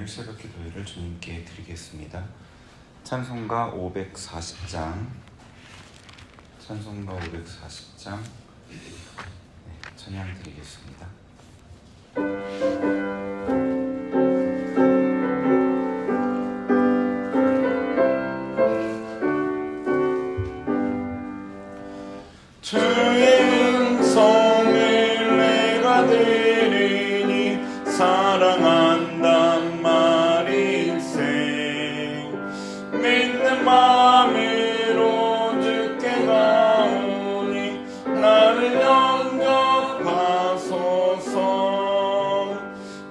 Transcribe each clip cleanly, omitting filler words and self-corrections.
오늘 새벽 기도회를 주님께 드리겠습니다. 찬송가 540장 찬양 드리겠습니다. 주의 음성을 내가 들으니 사랑한단 말일세. 믿는 마음으로 주께 가오니 나를 영접하소서.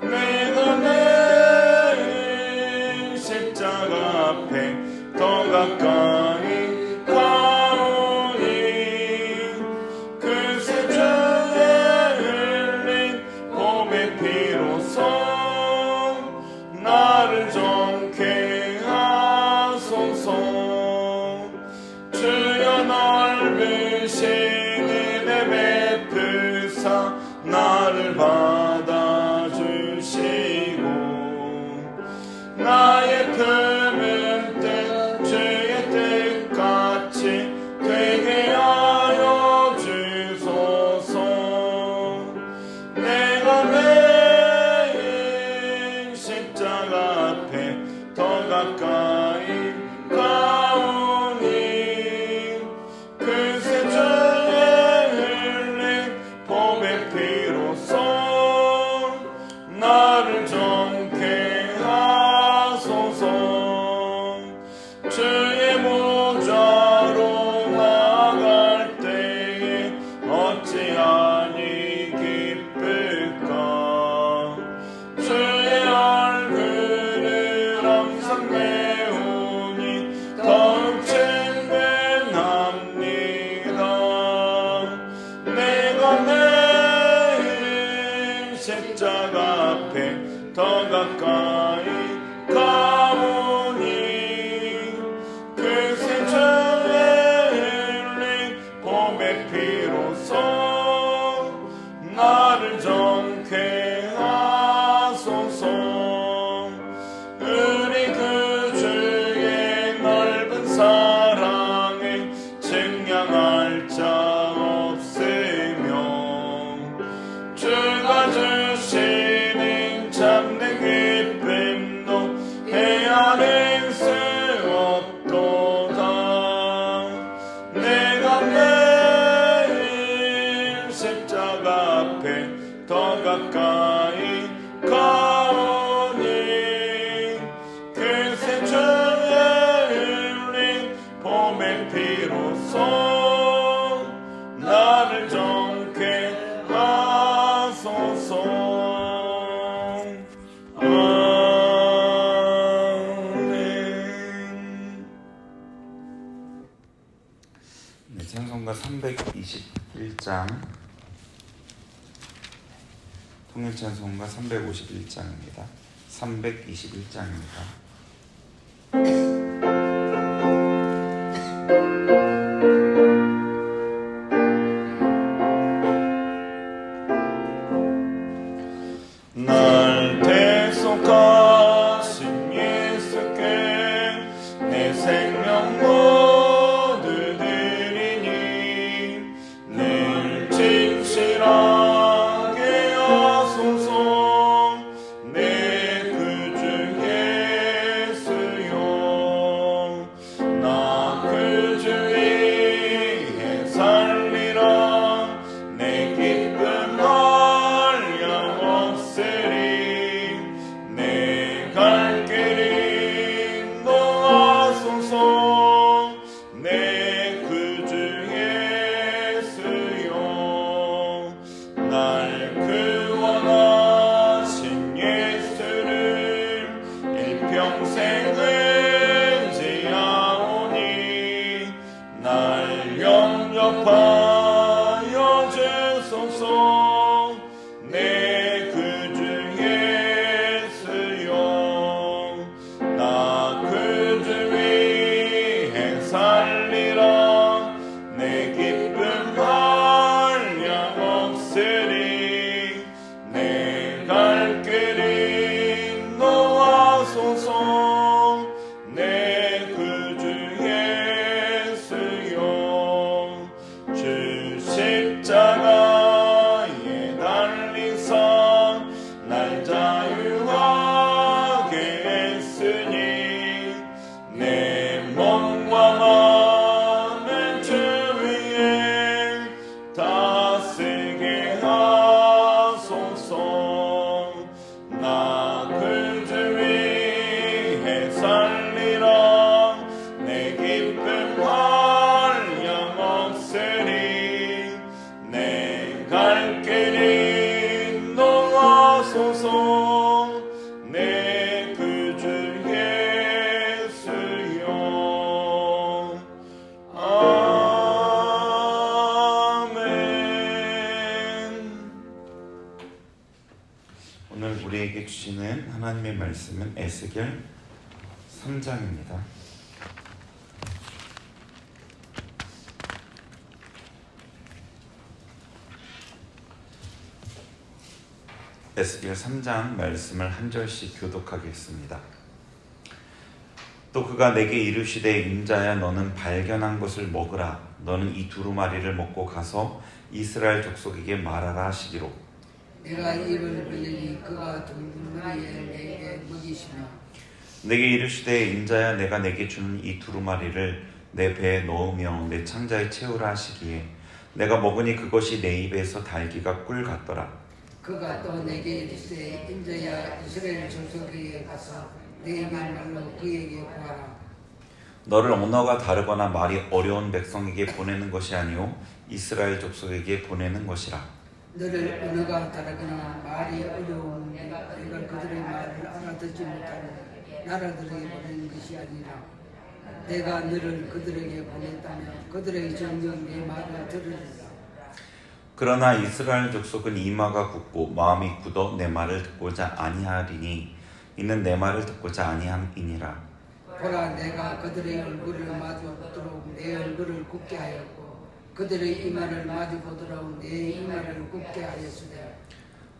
내가 내 십자가 앞에 더 가까이 나를 정케 하소서. 주여 넓으신 은혜 베푸사 나를 받아주시고 나의 틈은 뜻 주의 뜻같이 되게 하여 주소서. 내가 십자가 앞에 더 가까이 가오니 그새 주의 흘린 봄의 피로써 나를 정케 하소서. 주의 보좌로 나아갈 때에 어찌하니 기쁠까. 주의 얼굴을 항상 배우니 더욱 친근합니다. 내가 내 십자가 앞에 더 가까이 가오니 그새 주의 흘린 봄의 피로써 나를 정케 하소서. 우리 그 주의 넓은 사랑을 증량할 자 없으며 주가 주시는 참된 기쁨도 헤아릴 수 없도다. 내가 매일 십자가 앞에 더 가까이 가오니 그새 주의 흘린 봄의 피로써 나를 정케 하소서. 아멘. 네, 찬송가 321장 통일찬송가 351장입니다. 321장입니다. 날 대속하신 예수께 내 생명 모두 드리니 늘 진실하게 하소서. 내 구주 예수여 나 그 주 위에 살리라. 내 기쁨 한량없으리. 내 갈 길 인도하소서. 내 구주 예수여 날 구원하신 예수를 일평생 의지하오니 날 영접하여 주소서. 내 구주 예수여 나 그 주 위에 살리라. 내 기쁨 한량없으리. 내 갈 길 인도하 주시는 하나님의 말씀은 에스겔 3장입니다. 에스겔 3장 말씀을 한 절씩 교독하겠습니다. 또 그가 내게 이르시되 인자야 너는 발견한 것을 먹으라. 너는 이 두루마리를 먹고 가서 이스라엘 족속에게 말하라 하시기로. 내가 입을 벌리니 그가 두루마리에 내게 먹이시며 내게 이르시되 인자야 내가 내게 주는 이 두루마리를 내 배에 넣으며 내 창자에 채우라 하시기에 내가 먹으니 그것이 내 입에서 달기가 꿀 같더라. 그가 또 내게 이르시되 인자야 이스라엘 족속에게 가서 내 말로 그에게 구하라. 너를 언어가 다르거나 말이 어려운 백성에게 보내는 것이 아니오 이스라엘 족속에게 보내는 것이라. 너를 언어가 다르거나 말이 어려운 내가 그들의 말을 알아듣지 못하는 나라들에게 보내는 것이 아니라 내가 너를 그들에게 보냈다면 그들의 정녕 내 말을 들으리라. 그러나 이스라엘 족속은 이마가 굳고 마음이 굳어 내 말을 듣고자 아니하리니 이는 내 말을 듣고자 아니함이니라. 보라 내가 그들의 얼굴을 마주보도록 내 얼굴을 굽게 하였고 그들의 이마를 마주보도록 내 이마를 굽게 하였으되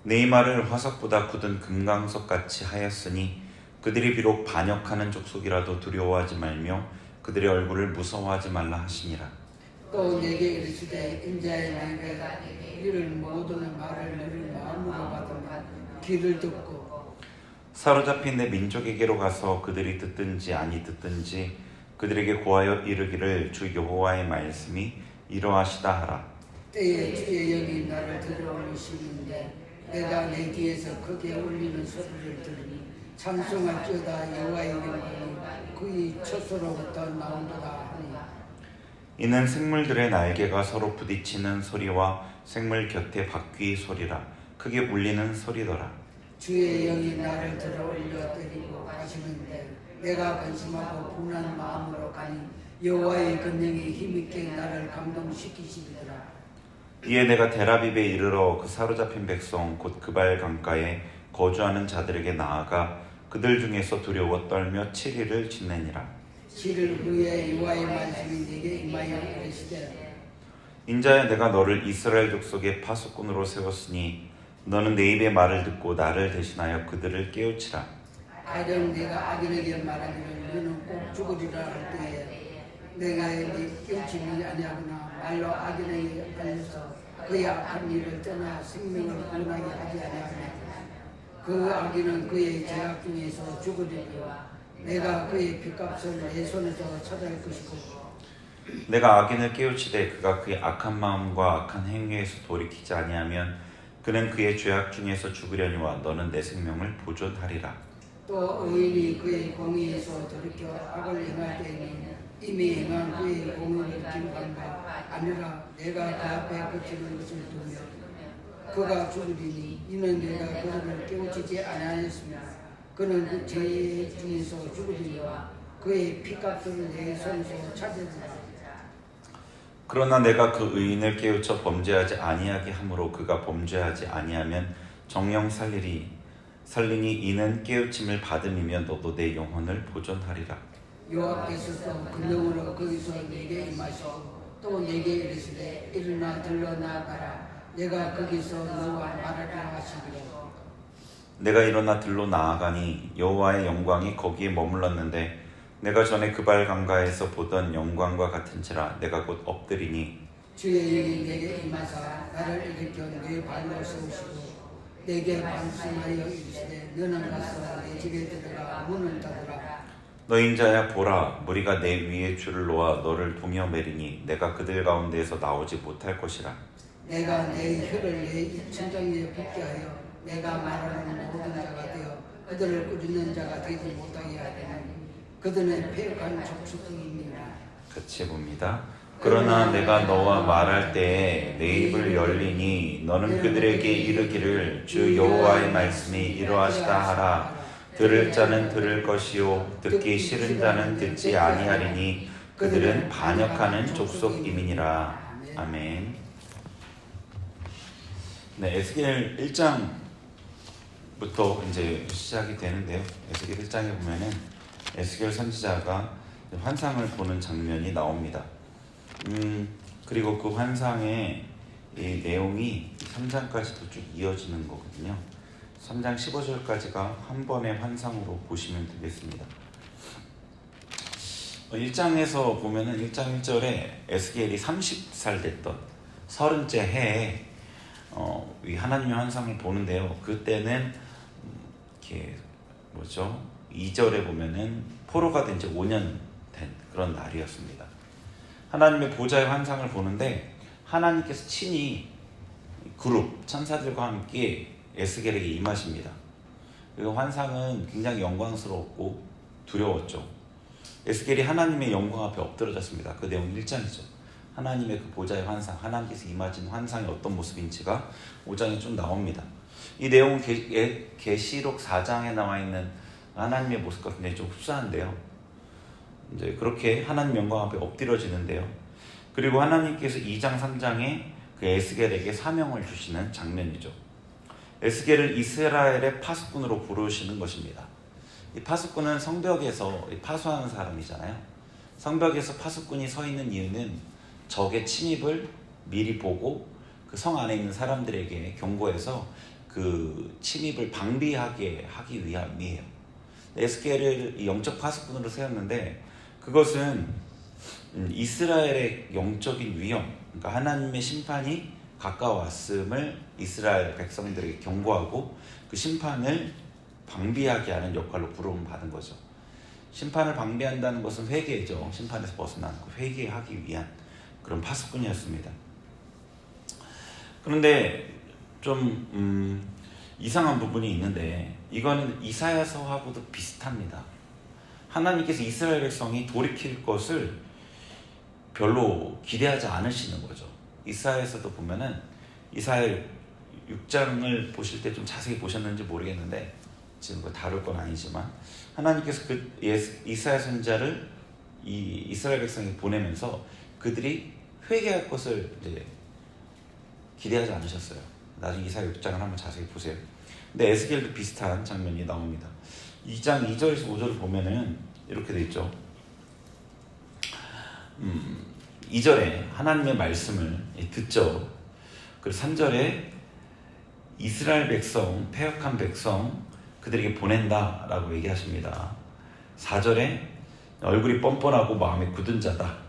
내 이마를 화석보다 굳은 금강석같이 하였으니 그들이 비록 반역하는 족속이라도 두려워하지 말며 그들의 얼굴을 무서워하지 말라 하시니라. 또 내게 이르시되 인자야 내가 이를 모든 말을 너를 마음으로 받으면 귀를 듣고 사로잡힌 내 민족에게로 가서 그들이 듣든지 아니 듣든지 그들에게 고하여 이르기를 주 여호와의 말씀이 이러하시다 하라. 때에 주의 영이 나를 들어오시는데 내가 내 뒤에서 크게 울리는 소리를 들으니 찬송할지어다 여호와의 영광이 그의 처소로부터 나온도다 하니 이는 생물들의 날개가 서로 부딪히는 소리와 생물 곁에 바퀴 소리라. 크게 울리는 소리더라. 주의 영이 나를 들어올려 때리고 가시는데 내가 근심하고 분한 마음으로 가니 여호와의 권능이 힘있게 나를 감동시키시리더라. 이에 내가 데라빕에 이르러 그 사로잡힌 백성 곧 그발 강가에 거주하는 자들에게 나아가 그들 중에서 두려워 떨며 7일을 지내니라. 7일 후에 여호와의 말씀이 내게 임하여 이르시되 인자야 내가 너를 이스라엘 족속의 파수꾼으로 세웠으니 너는 내 입의 말을 듣고 나를 대신하여 그들을 깨우치라. 가령 내가 악인에게 말하기를 너는 꼭 죽으리라 할 때에 내가 네 깨우치지 아니하거나 말로 악인에게 알려서 그의 악한 일을 떠나 생명을 구원하게 하지 아니하면 그 악인은 그의 죄악 중에서 죽으리고 내가 그의 핏값을 내 손에서 찾아갈 것이고 내가 악인을 깨우치되 그가 그의 악한 마음과 악한 행위에서 돌이키지 아니하면 그는 그의 죄악 중에서 죽으려니와 너는 내 생명을 보존하리라. 또 의인이 그의 공의에서 돌이켜 악을 행할 때에는 이미 행한 그의 공의를 기록한바 아니라 내가 그 앞에 그치는 것을 두며 그가 죽으리니 이는 내가 그를 깨우치지 아니하였으며 그는 그 죄 중에서 죽으리니와 그의 피값을 내 손에서 찾으리라. 그러나 내가 그 의인을 깨우쳐 범죄하지 아니하게 함으로 그가 범죄하지 아니하면 정령 살리니 이는 깨우침을 받음이며 너도 내 영혼을 보존하리라. 여호와께서도 그 영으로 거기서 내게 임하시고 또 내게 이르시되 일어나 들러 나아가라. 내가 거기서 너와 말하라 하시기로. 내가 일어나 들로 나아가니 여호와의 영광이 거기에 머물렀는데 내가 전에 그발 강가에서 보던 영광과 같은지라 내가 곧 엎드리니 주의 영이 내게 임하사 나를 일으켜 내 발로 세우시고 내게 말씀하여 이르시되 너는 가서 내 집에 들어가 문을 닫으라. 너 인자야 보라 무리가 내 위에 줄을 놓아 너를 동여 매리니 내가 그들 가운데에서 나오지 못할 것이라. 내가 내 혀를 내 천장에 붙게 하여 내가 말하는 모든 자가 되어 그들을 꾸짖는 자가 되지 못하게 하리니 그들은 패역한 족속이니라. 같이 봅니다. 그러나 내가 너와 말할 때에 내 입을 열리니 너는 그들에게 이르기를 주 여호와의 말씀이 이러하시다 하라. 들을 자는 들을 것이요 듣기 싫은 자는 듣지 아니하리니 그들은 반역하는 족속임이니라. 아멘. 네, 에스겔 1장 부터 이제 시작이 되는데요. 에스겔 1장에 보면은 에스겔 선지자가 환상을 보는 장면이 나옵니다. 그리고 그 환상의 이 내용이 3장까지도 쭉 이어지는 거거든요. 3장 15절까지가 한 번의 환상으로 보시면 되겠습니다. 1장에서 보면은 1장 1절에 에스겔이 30살 됐던 30째 해에 이 하나님의 환상을 보는데요. 그때는 이렇게 2절에 보면은 포로가 된 지 5년 된 그런 날이었습니다. 하나님의 보좌의 환상을 보는데 하나님께서 친히 그룹 천사들과 함께 에스겔에게 임하십니다. 그 환상은 굉장히 영광스럽고 두려웠죠. 에스겔이 하나님의 영광 앞에 엎드러졌습니다. 그 내용 1장이죠. 하나님의 그 보좌의 환상, 하나님께서 임하신 환상이 어떤 모습인지가 5장에 좀 나옵니다. 이 내용은 계시록 4장에 나와 있는 하나님의 모습과 굉장히 좀 흡사한데요. 이제 그렇게 하나님 영광 앞에 엎드려지는데요. 그리고 하나님께서 2장, 3장에 그 에스겔에게 사명을 주시는 장면이죠. 에스겔을 이스라엘의 파수꾼으로 부르시는 것입니다. 이 파수꾼은 성벽에서 파수하는 사람이잖아요. 성벽에서 파수꾼이 서 있는 이유는 적의 침입을 미리 보고 그 성 안에 있는 사람들에게 경고해서 그 침입을 방비하게 하기 위함이에요. 에스겔을 영적 파수꾼으로 세웠는데 그것은 이스라엘의 영적인 위험, 그러니까 하나님의 심판이 가까웠음을 이스라엘 백성들에게 경고하고 그 심판을 방비하게 하는 역할로 부름을 받은 거죠. 심판을 방비한다는 것은 회개죠. 심판에서 벗어나는 거, 회개하기 위한 그런 파수꾼이었습니다. 그런데 좀 이상한 부분이 있는데 이거는 이사야서하고도 비슷합니다. 하나님께서 이스라엘 백성이 돌이킬 것을 별로 기대하지 않으시는 거죠. 이사야에서도 보면은 이사야 6장을 보실 때 좀 자세히 보셨는지 모르겠는데 지금 그 다룰 건 아니지만 하나님께서 그 이사야 선지자를 이 이스라엘 백성이 보내면서 그들이 회개할 것을 이제 기대하지 않으셨어요. 나중에 이사야 6장을 한번 자세히 보세요. 근데 에스겔도 비슷한 장면이 나옵니다. 2장 2절에서 5절을 보면은 이렇게 돼 있죠. 2절에 하나님의 말씀을 듣죠. 그리고 3절에 이스라엘 백성, 패역한 백성 그들에게 보낸다 라고 얘기하십니다. 4절에 얼굴이 뻔뻔하고 마음이 굳은 자다.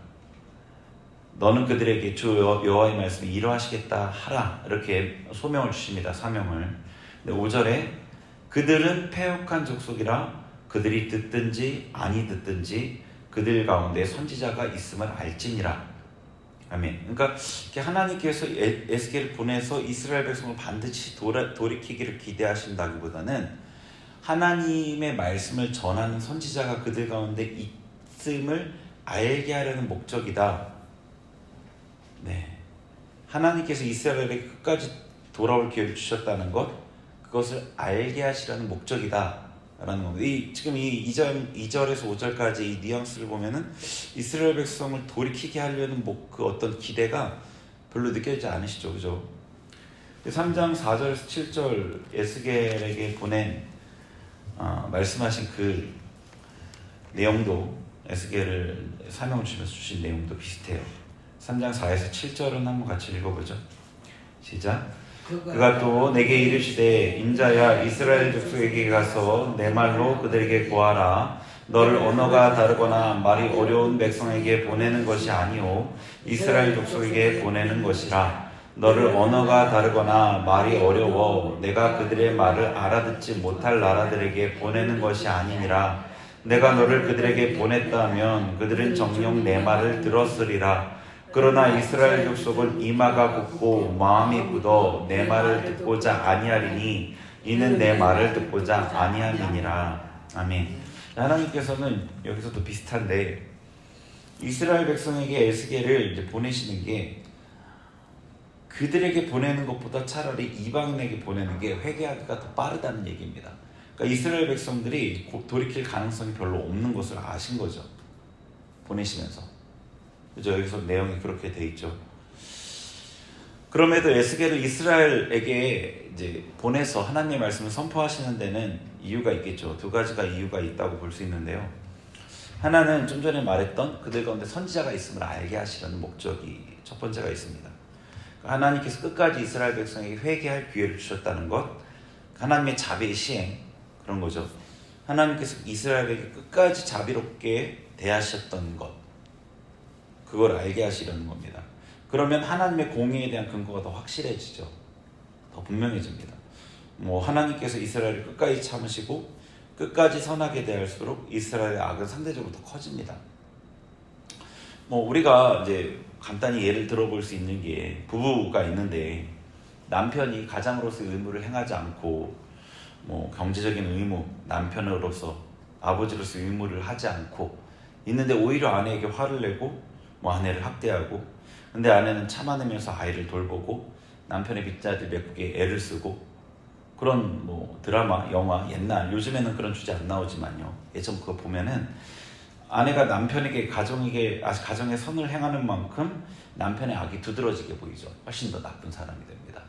너는 그들에게 주 여호와의 말씀이 이러하시겠다 하라 이렇게 소명을 주십니다. 사명을. 근데 5절에 그들은 패역한 족속이라 그들이 듣든지 아니 듣든지 그들 가운데 선지자가 있음을 알지니라. 아멘. 그러니까 하나님께서 에스겔을 보내서 이스라엘 백성을 반드시 돌이키기를 기대하신다기보다는 하나님의 말씀을 전하는 선지자가 그들 가운데 있음을 알게 하려는 목적이다. 네. 하나님께서 이스라엘에게 끝까지 돌아올 기회를 주셨다는 것, 그것을 알게 하시라는 목적이다. 라는 겁니다. 지금 이 2절에서 5절까지 이 뉘앙스를 보면은 이스라엘 백성을 돌이키게 하려는 그 어떤 기대가 별로 느껴지지 않으시죠? 그죠? 3장 4절에서 7절 에스겔에게 보낸 말씀하신 그 내용도 에스겔을 사명을 주면서 주신 내용도 비슷해요. 3장 4에서 7절은 한번 같이 읽어보죠. 시작. 그가 또 내게 이르시되 인자야 이스라엘 족속에게 가서 내 말로 그들에게 고하라. 너를 언어가 다르거나 말이 어려운 백성에게 보내는 것이 아니오 이스라엘 족속에게 보내는 것이라. 너를 언어가 다르거나 말이 어려워 내가 그들의 말을 알아듣지 못할 나라들에게 보내는 것이 아니니라. 내가 너를 그들에게 보냈다면 그들은 정녕 내 말을 들었으리라. 그러나 이스라엘 족속은 이마가 굽고 마음이 굳어 내 말을 듣고자 아니하리니 이는 내 말을 듣고자 아니함이니라. 아멘. 하나님께서는 여기서도 비슷한데 이스라엘 백성에게 에스겔을 이제 보내시는 게 그들에게 보내는 것보다 차라리 이방인에게 보내는 게 회개하기가 더 빠르다는 얘기입니다. 그러니까 이스라엘 백성들이 돌이킬 가능성이 별로 없는 것을 아신 거죠. 보내시면서. 그죠? 여기서 내용이 그렇게 돼 있죠. 그럼에도 에스겔을 이스라엘에게 이제 보내서 하나님의 말씀을 선포하시는 데는 이유가 있겠죠. 두 가지가 이유가 있다고 볼 수 있는데요. 하나는 좀 전에 말했던 그들 가운데 선지자가 있음을 알게 하시려는 목적이 첫 번째가 있습니다. 하나님께서 끝까지 이스라엘 백성에게 회개할 기회를 주셨다는 것, 하나님의 자비의 시행, 그런 거죠. 하나님께서 이스라엘에게 끝까지 자비롭게 대하셨던 것, 그걸 알게 하시려는 겁니다. 그러면 하나님의 공의에 대한 근거가 더 확실해지죠. 더 분명해집니다. 하나님께서 이스라엘을 끝까지 참으시고 끝까지 선하게 대할수록 이스라엘의 악은 상대적으로 더 커집니다. 우리가 이제 간단히 예를 들어볼 수 있는 게, 부부가 있는데 남편이 가장으로서의 의무를 행하지 않고 경제적인 의무, 남편으로서 아버지로서 의무를 하지 않고 있는데 오히려 아내에게 화를 내고 아내를 학대하고, 근데 아내는 참아내면서 아이를 돌보고 남편의 빚자리 메꾸기에 애를 쓰고, 그런 드라마, 영화, 옛날, 요즘에는 그런 주제 안 나오지만요, 예전 그거 보면은 아내가 남편에게 가정의 선을 행하는 만큼 남편의 악이 두드러지게 보이죠. 훨씬 더 나쁜 사람이 됩니다.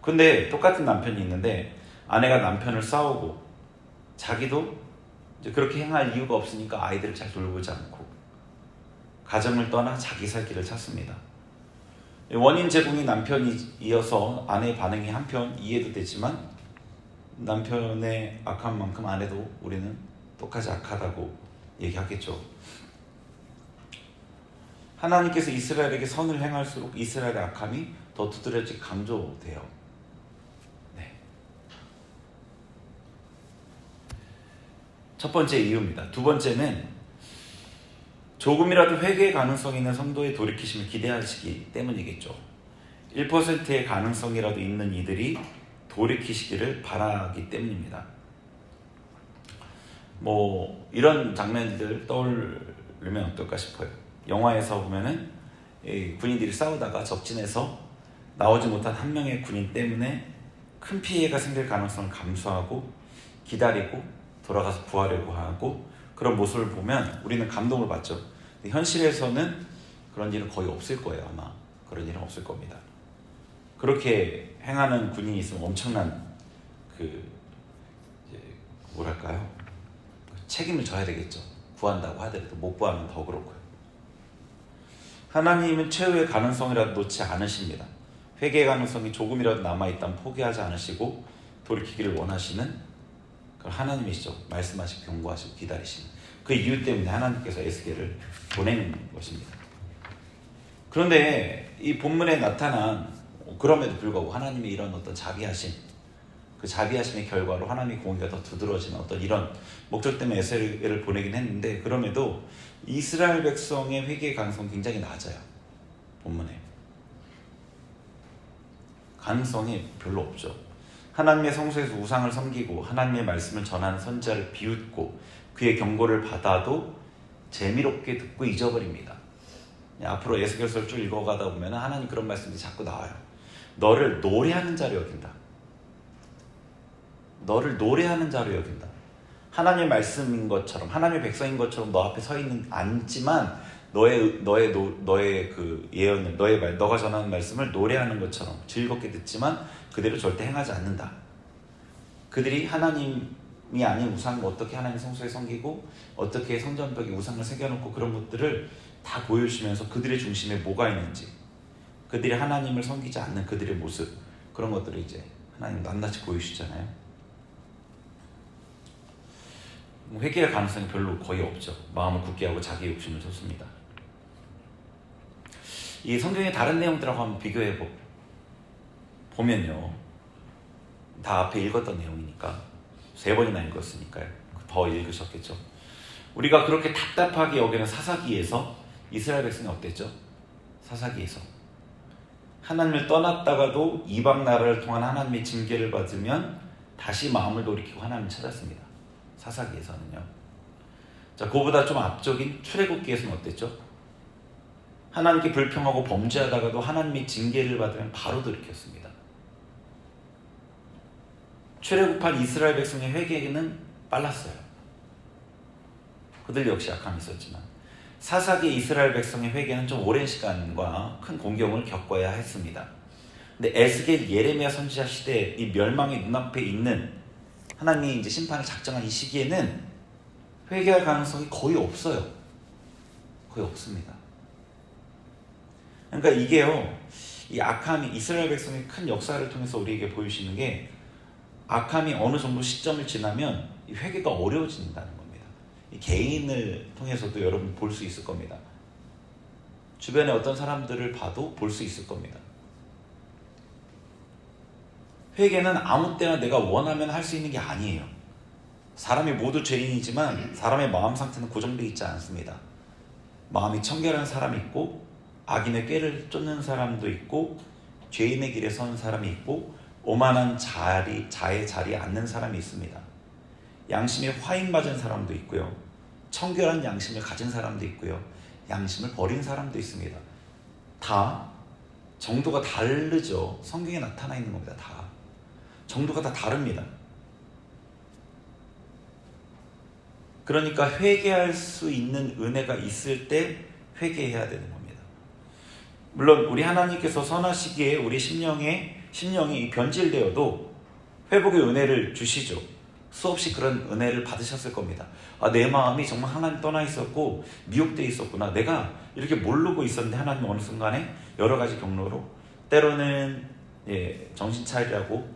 근데 똑같은 남편이 있는데 아내가 남편을 싸우고 자기도 이제 그렇게 행할 이유가 없으니까 아이들을 잘 돌보지 않고 가정을 떠나 자기 살 길을 찾습니다. 원인 제공이 남편이 이어서 아내의 반응이 한편 이해도 되지만 남편의 악한 만큼 아내도 우리는 똑같이 악하다고 얘기하겠죠. 하나님께서 이스라엘에게 선을 행할수록 이스라엘의 악함이 더 두드러지게 강조돼요. 네. 첫 번째 이유입니다. 두 번째는 조금이라도 회개의 가능성이 있는 성도의 돌이키심을 기대하시기 때문이겠죠. 1%의 가능성이라도 있는 이들이 돌이키시기를 바라기 때문입니다. 이런 장면들 떠올리면 어떨까 싶어요. 영화에서 보면은 군인들이 싸우다가 적진에서 나오지 못한 한 명의 군인 때문에 큰 피해가 생길 가능성을 감수하고 기다리고 돌아가서 구하려고 하고, 그런 모습을 보면 우리는 감동을 받죠. 현실에서는 그런 일은 거의 없을 거예요. 아마 그런 일은 없을 겁니다. 그렇게 행하는 군인이 있으면 엄청난 책임을 져야 되겠죠. 구한다고 하더라도 못 구하면 더 그렇고요. 하나님은 최후의 가능성이라도 놓지 않으십니다. 회개의 가능성이 조금이라도 남아있다면 포기하지 않으시고 돌이키기를 원하시는 그런 하나님이시죠. 말씀하시고 경고하시고 기다리시는 그 이유 때문에 하나님께서 에스겔을 보내는 것입니다. 그런데 이 본문에 나타난, 그럼에도 불구하고 하나님의 이런 어떤 자비하심, 그 자비하심의 결과로 하나님의 공의가 더 두드러지는 어떤 이런 목적 때문에 에스겔을 보내긴 했는데, 그럼에도 이스라엘 백성의 회개의 가능성은 굉장히 낮아요. 본문에 가능성이 별로 없죠. 하나님의 성소에서 우상을 섬기고 하나님의 말씀을 전하는 선지자를 비웃고 그의 경고를 받아도 재미롭게 듣고 잊어버립니다. 앞으로 에스겔서를 쭉 읽어가다 보면 하나님 그런 말씀이 자꾸 나와요. 너를 노래하는 자로 여긴다. 너를 노래하는 자로 여긴다. 하나님의 말씀인 것처럼, 하나님의 백성인 것처럼 너 앞에 서 있는 않지만 너의 그 예언을, 너가 전하는 말씀을 노래하는 것처럼 즐겁게 듣지만 그대로 절대 행하지 않는다. 그들이 하나님이 아닌 우상을 어떻게 하나님 성소에 섬기고 어떻게 성전벽에 우상을 새겨놓고 그런 것들을 다 보여주시면서 그들의 중심에 뭐가 있는지, 그들이 하나님을 섬기지 않는 그들의 모습, 그런 것들을 이제 하나님 낱낱이 보여주시잖아요. 회개할 가능성이 별로 거의 없죠. 마음을 굳게 하고 자기 욕심을 쏟습니다. 이 성경의 다른 내용들하고 한번 비교해 보면요, 다 앞에 읽었던 내용이니까 3번이나 읽었으니까요. 더 읽으셨겠죠. 우리가 그렇게 답답하게 여기는 사사기에서 이스라엘 백성이 어땠죠? 사사기에서 하나님을 떠났다가도 이방 나라를 통한 하나님의 징계를 받으면 다시 마음을 돌이키고 하나님을 찾았습니다. 사사기에서는요. 자, 그보다 좀 앞쪽인 출애굽기에서는 어땠죠? 하나님께 불평하고 범죄하다가도 하나님의 징계를 받으면 바로 돌이켰습니다. 출애굽한 이스라엘 백성의 회개는 빨랐어요. 그들 역시 약함이 있었지만 사사기 이스라엘 백성의 회개는 좀 오랜 시간과 큰 공경을 겪어야 했습니다. 근데 에스겔, 예레미야 선지자 시대 이 멸망의 눈앞에 있는 하나님이 이제 심판을 작정한 이 시기에는 회개할 가능성이 거의 없어요. 거의 없습니다. 그러니까 이게요, 이 악함이 이스라엘 백성의 큰 역사를 통해서 우리에게 보여주시는 게 악함이 어느 정도 시점을 지나면 이 회개가 어려워진다는 겁니다. 이 개인을 통해서도 여러분 볼 수 있을 겁니다. 주변에 어떤 사람들을 봐도 볼 수 있을 겁니다. 회개는 아무 때나 내가 원하면 할 수 있는 게 아니에요. 사람이 모두 죄인이지만 사람의 마음 상태는 고정되어 있지 않습니다. 마음이 청결한 사람이 있고 악인의 꾀를 쫓는 사람도 있고 죄인의 길에 선 사람이 있고 오만한 자의 자리에 앉는 사람이 있습니다. 양심에 화인 맞은 사람도 있고요. 청결한 양심을 가진 사람도 있고요. 양심을 버린 사람도 있습니다. 다 정도가 다르죠. 성경에 나타나 있는 겁니다. 다 정도가 다 다릅니다. 그러니까 회개할 수 있는 은혜가 있을 때 회개해야 되는 겁니다. 물론 우리 하나님께서 선하시기에 우리 심령이 변질되어도 회복의 은혜를 주시죠. 수없이 그런 은혜를 받으셨을 겁니다. 내 마음이 정말 하나님 떠나 있었고 미혹되어 있었구나. 내가 이렇게 모르고 있었는데 하나님 어느 순간에 여러 가지 경로로 때로는 정신 차리라고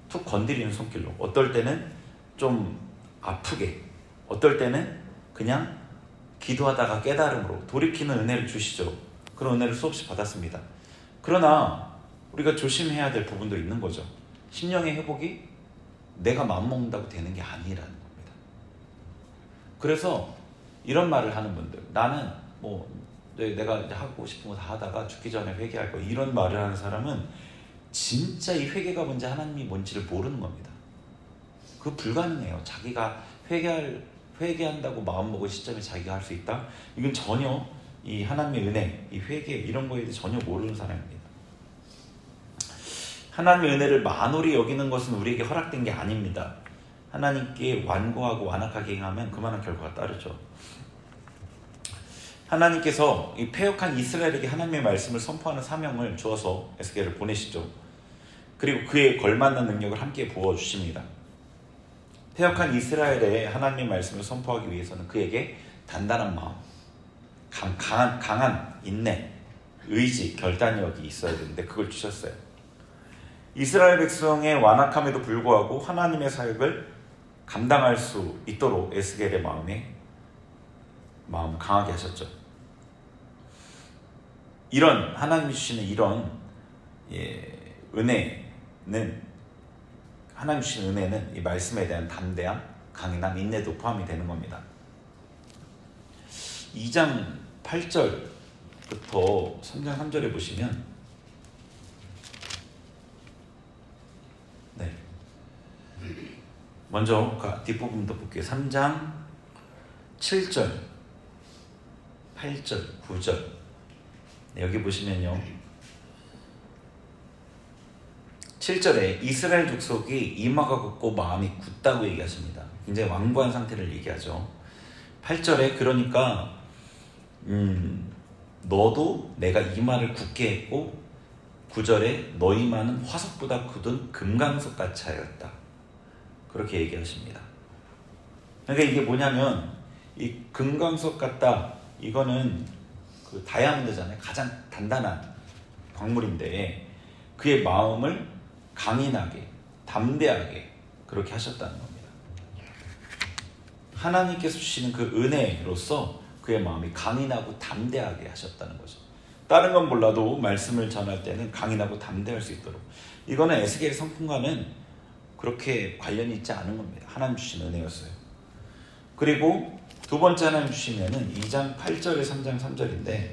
툭 건드리는 손길로, 어떨 때는 좀 아프게, 어떨 때는 그냥 기도하다가 깨달음으로 돌이키는 은혜를 주시죠. 그런 은혜를 수없이 받았습니다. 그러나 우리가 조심해야 될 부분도 있는 거죠. 심령의 회복이 내가 마음먹는다고 되는 게 아니라는 겁니다. 그래서 이런 말을 하는 분들, 나는 내가 하고 싶은 거 다 하다가 죽기 전에 회개할 거, 이런 말을 하는 사람은 진짜 이 회개가 뭔지 하나님이 뭔지를 모르는 겁니다. 그거 불가능해요. 자기가 회개한다고 마음먹은 시점에 자기가 할 수 있다? 이건 전혀 이 하나님의 은혜, 이 회개 이런 거에 대해 전혀 모르는 사람입니다. 하나님의 은혜를 만홀히 여기는 것은 우리에게 허락된 게 아닙니다. 하나님께 완고하고 완악하게 행하면 그만한 결과가 따르죠. 하나님께서 이 패역한 이스라엘에게 하나님의 말씀을 선포하는 사명을 주어서 에스겔을 보내시죠. 그리고 그에 걸맞는 능력을 함께 부어주십니다. 패역한 이스라엘에 하나님의 말씀을 선포하기 위해서는 그에게 단단한 마음, 강한 인내, 의지, 결단력이 있어야 되는데 그걸 주셨어요. 이스라엘 백성의 완악함에도 불구하고 하나님의 사역을 감당할 수 있도록 에스겔의 마음을 강하게 하셨죠. 이런 하나님이 주시는 이런 은혜는, 하나님 주시는 은혜는 이 말씀에 대한 담대함, 강인함, 인내도 포함이 되는 겁니다. 2장 8절부터 3장 3절에 보시면 먼저 뒷부분부터 볼게요. 3장 7절, 8절, 9절 여기 보시면요, 7절에 이스라엘 족속이 이마가 굽고 마음이 굳다고 얘기하십니다. 굉장히 완고한 상태를 얘기하죠. 8절에 그러니까 너도 내가 이마를 굳게 했고, 9절에 너 이마는 화석보다 굳은 금강석 같이 하였다. 그렇게 얘기하십니다. 그러니까 이게 뭐냐면 이 금강석 같다, 이거는 그 다이아몬드잖아요. 가장 단단한 광물인데 그의 마음을 강인하게, 담대하게 그렇게 하셨다는 겁니다. 하나님께서 주시는 그 은혜로서 그의 마음이 강인하고 담대하게 하셨다는 거죠. 다른 건 몰라도 말씀을 전할 때는 강인하고 담대할 수 있도록. 이거는 에스겔의 성품과는 그렇게 관련이 있지 않은 겁니다. 하나님 주신 은혜였어요. 그리고 두 번째 하나님 주신 은혜는 2장 8절에 3장 3절인데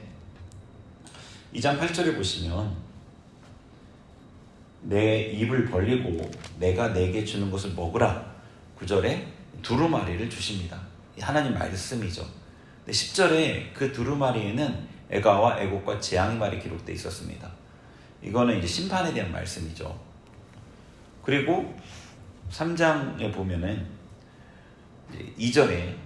2장 8절에 보시면 내 입을 벌리고 내가 내게 주는 것을 먹으라. 9절에 두루마리를 주십니다. 하나님 말씀이죠. 10절에 그 두루마리에는 애가와 애곡과 재앙의 말이 기록되어 있었습니다. 이거는 이제 심판에 대한 말씀이죠. 그리고 3장에 보면은 2절에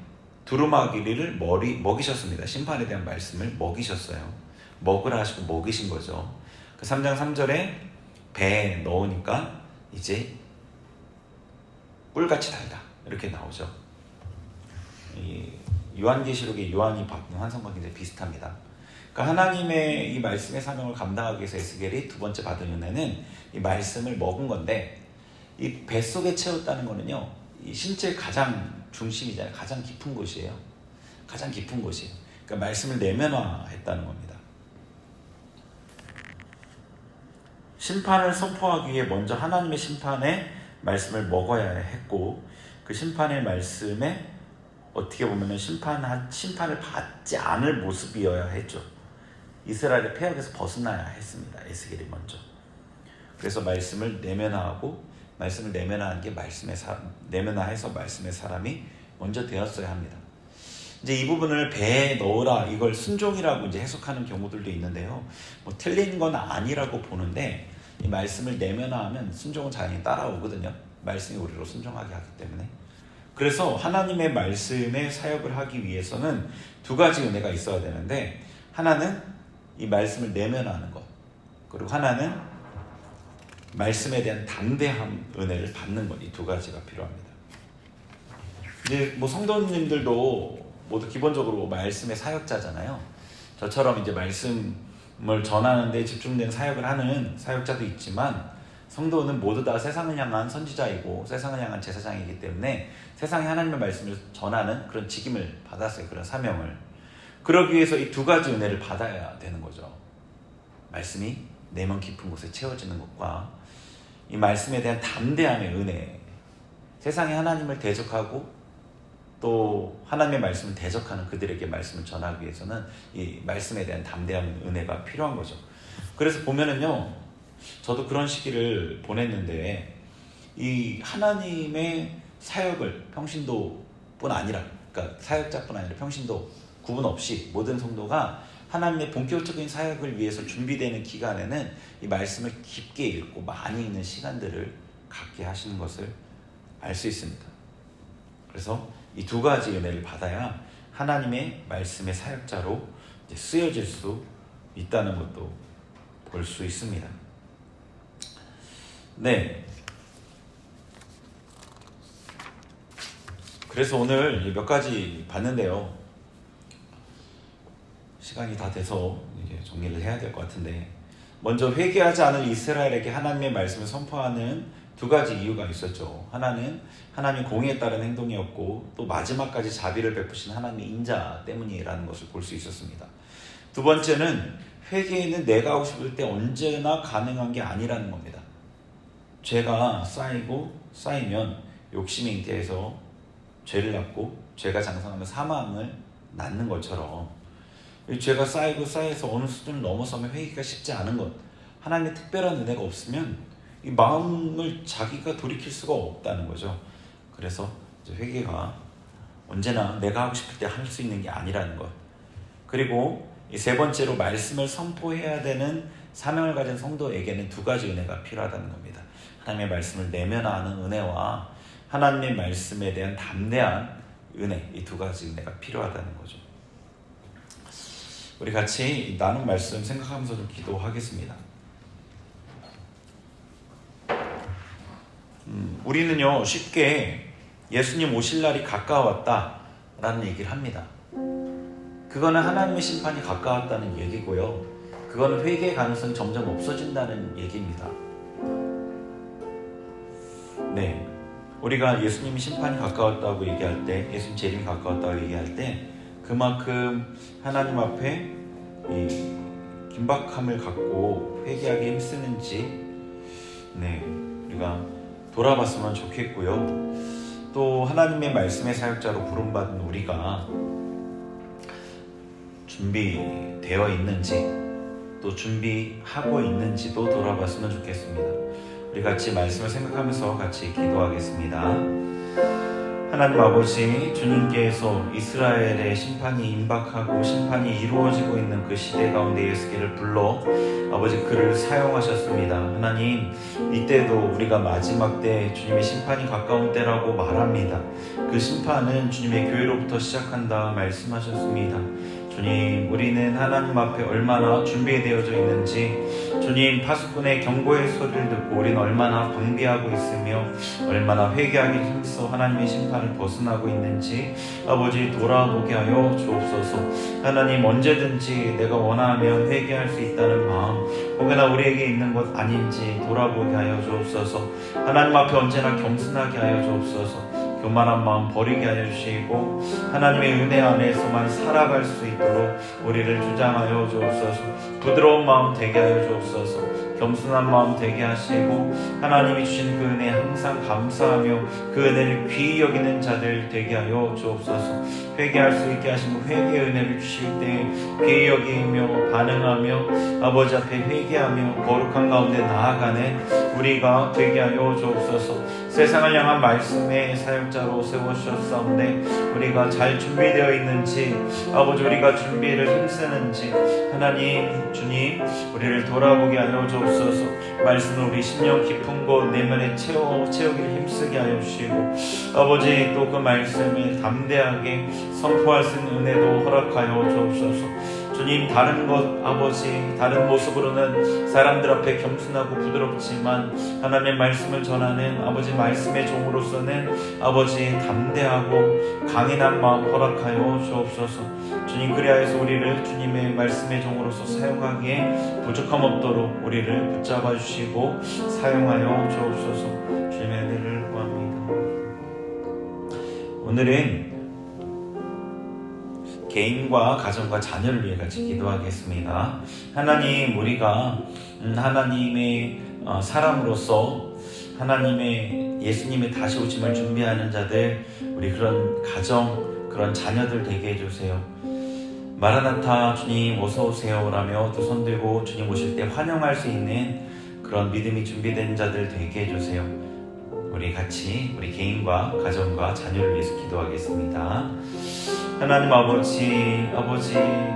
두루마리를 먹이셨습니다. 심판에 대한 말씀을 먹이셨어요. 먹으라 하시고 먹이신 거죠. 그 3장 3절에 배에 넣으니까 이제 꿀같이 달다 이렇게 나오죠. 이 요한계시록의 요한이 받는 환상과 굉장히 비슷합니다. 그러니까 하나님의 이 말씀의 사명을 감당하기 위해서 에스겔이 두 번째 받은 은혜는 이 말씀을 먹은 건데, 이 뱃속에 채웠다는 거는요, 이 신체의 가장 중심이잖아요. 가장 깊은 곳이에요. 가장 깊은 곳이에요. 그러니까 말씀을 내면화했다는 겁니다. 심판을 선포하기 위해 먼저 하나님의 심판의 말씀을 먹어야 했고, 그 심판의 말씀에 어떻게 보면 심판을 받지 않을 모습이어야 했죠. 이스라엘의 폐역에서 벗어나야 했습니다. 에스겔이 먼저. 그래서 말씀을 내면화하고, 말씀을 내면화한 게 내면화해서 말씀의 사람이 먼저 되었어야 합니다. 이제 이 부분을 배에 넣으라, 이걸 순종이라고 이제 해석하는 경우들도 있는데요. 뭐 틀린 건 아니라고 보는데, 이 말씀을 내면화하면 순종은 자연히 따라오거든요. 말씀이 우리로 순종하게 하기 때문에. 그래서 하나님의 말씀에 사역을 하기 위해서는 두 가지 은혜가 있어야 되는데, 하나는 이 말씀을 내면화하는 것, 그리고 하나는 말씀에 대한 담대한 은혜를 받는 것, 이 두 가지가 필요합니다. 이제 뭐 성도님들도 모두 기본적으로 말씀의 사역자잖아요. 저처럼 이제 말씀을 전하는 데 집중된 사역을 하는 사역자도 있지만, 성도는 모두 다 세상을 향한 선지자이고 세상을 향한 제사장이기 때문에 세상에 하나님의 말씀을 전하는 그런 직임을 받았어요. 그런 사명을. 그러기 위해서 이 두 가지 은혜를 받아야 되는 거죠. 말씀이 내면 깊은 곳에 채워지는 것과 이 말씀에 대한 담대함의 은혜. 세상에 하나님을 대적하고 또 하나님의 말씀을 대적하는 그들에게 말씀을 전하기 위해서는 이 말씀에 대한 담대한 은혜가 필요한 거죠. 그래서 보면은요, 저도 그런 시기를 보냈는데, 이 하나님의 사역을 평신도뿐 아니라, 그러니까 사역자뿐 아니라 평신도 구분 없이 모든 성도가 하나님의 본격적인 사역을 위해서 준비되는 기간에는 이 말씀을 깊게 읽고 많이 읽는 시간들을 갖게 하시는 것을 알 수 있습니다. 그래서 이 두 가지 은혜를 받아야 하나님의 말씀의 사역자로 이제 쓰여질 수 있다는 것도 볼 수 있습니다. 네. 그래서 오늘 몇 가지 봤는데요. 시간이 다 돼서 이제 정리를 해야 될 것 같은데, 먼저 회개하지 않을 이스라엘에게 하나님의 말씀을 선포하는 두 가지 이유가 있었죠. 하나는 하나님 공의에 따른 행동이었고, 또 마지막까지 자비를 베푸신 하나님의 인자 때문이라는 것을 볼 수 있었습니다. 두 번째는 회개는 내가 하고 싶을 때 언제나 가능한 게 아니라는 겁니다. 죄가 쌓이면 욕심이 잉태해서 죄를 낳고, 죄가 장성하면 사망을 낳는 것처럼 죄가 쌓여서 어느 수준을 넘어서면 회개가 쉽지 않은 것, 하나님의 특별한 은혜가 없으면 이 마음을 자기가 돌이킬 수가 없다는 거죠. 그래서 이제 회개가 언제나 내가 하고 싶을 때 할 수 있는 게 아니라는 것. 그리고 이 세 번째로 말씀을 선포해야 되는 사명을 가진 성도에게는 두 가지 은혜가 필요하다는 겁니다. 하나님의 말씀을 내면화하는 은혜와 하나님의 말씀에 대한 담대한 은혜, 이 두 가지 은혜가 필요하다는 거죠. 우리 같이 나눈 말씀 생각하면서 좀 기도하겠습니다. 우리는요, 쉽게 예수님 오실 날이 가까웠다라는 얘기를 합니다. 그거는 하나님의 심판이 가까웠다는 얘기고요. 그거는 회개의 가능성이 점점 없어진다는 얘기입니다. 네, 우리가 예수님 심판이 가까웠다고 얘기할 때, 예수님 재림이 가까웠다고 얘기할 때, 그만큼 하나님 앞에 이 긴박함을 갖고 회개하기 힘쓰는지, 네, 우리가 돌아봤으면 좋겠고요. 또 하나님의 말씀의 사역자로 부름받은 우리가 준비되어 있는지, 또 준비하고 있는지도 돌아봤으면 좋겠습니다. 우리 같이 말씀을 생각하면서 같이 기도하겠습니다. 하나님 아버지, 주님께서 이스라엘의 심판이 임박하고 심판이 이루어지고 있는 그 시대 가운데 에스겔을 불러 아버지 그를 사용하셨습니다. 하나님, 이때도 우리가 마지막 때 주님의 심판이 가까운 때라고 말합니다. 그 심판은 주님의 교회로부터 시작한다 말씀하셨습니다. 주님, 우리는 하나님 앞에 얼마나 준비되어져 있는지, 주님, 파수꾼의 경고의 소리를 듣고 우리는 얼마나 방비하고 있으며 얼마나 회개하기 힘써 하나님의 심판을 벗어나고 있는지 아버지 돌아보게 하여 주옵소서. 하나님, 언제든지 내가 원하면 회개할 수 있다는 마음, 혹여나 우리에게 있는 것 아닌지 돌아보게 하여 주옵소서. 하나님 앞에 언제나 겸손하게 하여 주옵소서. 교만한 마음 버리게 하여 주시고 하나님의 은혜 안에서만 살아갈 수 있도록 우리를 주장하여 주옵소서. 부드러운 마음 되게 하여 주옵소서. 겸손한 마음 되게 하시고 하나님이 주신 그 은혜에 항상 감사하며 그 은혜를 귀히 여기는 자들 되게 하여 주옵소서. 회개할 수 있게 하시고 회개의 은혜를 주실 때 귀히 여기며 반응하며 아버지 앞에 회개하며 거룩한 가운데 나아가는 우리가 되게 하여 주옵소서. 세상을 향한 말씀의 사역자로 세워주셨사온데 우리가 잘 준비되어 있는지, 아버지 우리가 준비를 힘쓰는지 하나님, 주님, 우리를 돌아보게 하여 주옵소서. 말씀을 우리 심령 깊은 곳 내면에 채우기를 힘쓰게 하여 주시고 아버지 또 그 말씀을 담대하게 선포할 수 있는 은혜도 허락하여 주옵소서. 주님, 다른 것 아버지 다른 모습으로는 사람들 앞에 겸손하고 부드럽지만 하나님의 말씀을 전하는 아버지 말씀의 종으로서는 아버지 담대하고 강인한 마음 허락하여 주옵소서. 주님, 그리하여서 우리를 주님의 말씀의 종으로서 사용하기에 부족함 없도록 우리를 붙잡아 주시고 사용하여 주옵소서. 주님의 은혜를 구합니다. 오늘은 개인과 가정과 자녀를 위해 같이 기도하겠습니다. 하나님, 우리가 하나님의 사람으로서 하나님의 예수님의 다시 오심을 준비하는 자들, 우리 그런 가정, 그런 자녀들 되게 해주세요. 마라나타 주님 어서 오세요라며 두 손 들고 주님 오실 때 환영할 수 있는 그런 믿음이 준비된 자들 되게 해주세요. 우리 같이 우리 개인과 가정과 자녀를 위해서 기도하겠습니다. 하나님 아버지,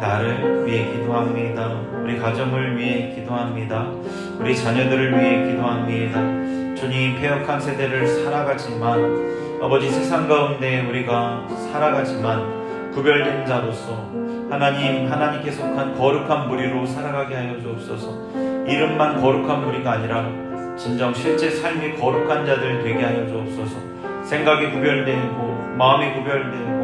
나를 위해 기도합니다. 우리 가정을 위해 기도합니다. 우리 자녀들을 위해 기도합니다. 주님, 패역한 세대를 살아가지만 아버지 세상 가운데 우리가 살아가지만 구별된 자로서 하나님께 속한 거룩한 무리로 살아가게 하여 주옵소서. 이름만 거룩한 무리가 아니라 진정 실제 삶이 거룩한 자들 되게 하여 주옵소서. 생각이 구별되고 마음이 구별되고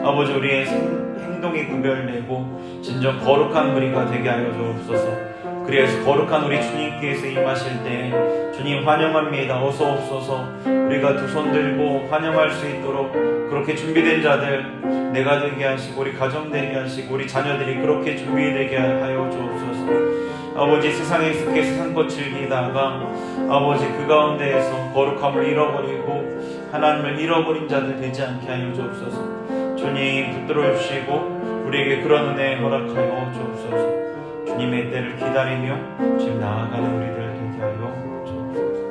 아버지 우리의 행동이 구별되고 진정 거룩한 무리가 되게 하여 주옵소서. 그래서 거룩한 우리 주님께서 임하실 때 주님 환영합니다. 어서 옵소서. 우리가 두 손 들고 환영할 수 있도록 그렇게 준비된 자들 내가 되게 하시고 우리 가정 되게 하시고 우리 자녀들이 그렇게 준비되게 하여 주옵소서. 아버지 세상에 익숙해 세상껏 즐기다가 아버지 그 가운데에서 거룩함을 잃어버리고 하나님을 잃어버린 자들 되지 않게 하여 주옵소서. 주님 붙들어 주시고 우리에게 그런 은혜 허락하여 주옵소서. 주님의 때를 기다리며 지금 나아가는 우리들 되게 하여 주옵소서.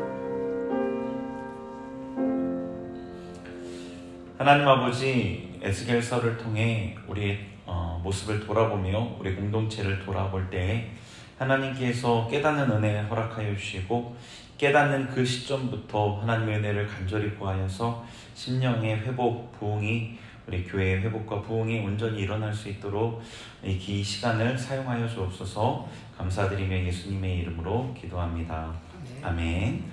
하나님 아버지, 에스겔서를 통해 우리의 모습을 돌아보며 우리 공동체를 돌아볼 때 하나님께서 깨닫는 은혜 허락하여 주시고 깨닫는 그 시점부터 하나님의 은혜를 간절히 구하여서 심령의 회복, 부흥이 우리 교회의 회복과 부흥이 온전히 일어날 수 있도록 이 시간을 사용하여 주옵소서. 감사드리며 예수님의 이름으로 기도합니다. 아멘.